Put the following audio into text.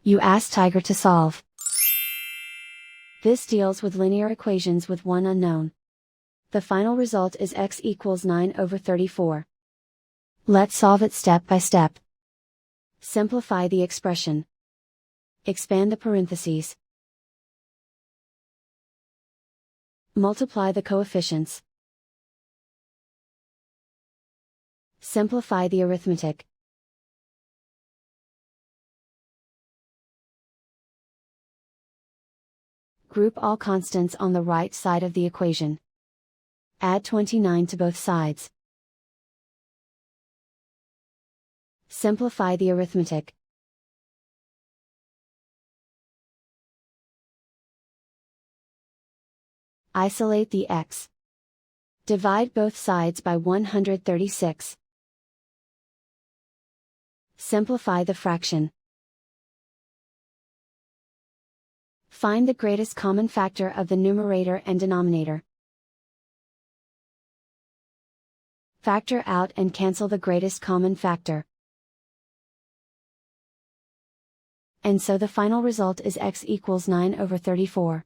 You ask Tiger to solve. This deals with linear equations with one unknown. The final result is x equals 9/34. Let's solve it step by step. Simplify the expression. Expand the parentheses. Multiply the coefficients. Simplify the arithmetic. Group all constants on the right side of the equation. Add 29 to both sides. Simplify the arithmetic. Isolate the x. Divide both sides by 136. Simplify the fraction. Find the greatest common factor of the numerator and denominator. Factor out and cancel the greatest common factor. And so the final result is x equals 9/34.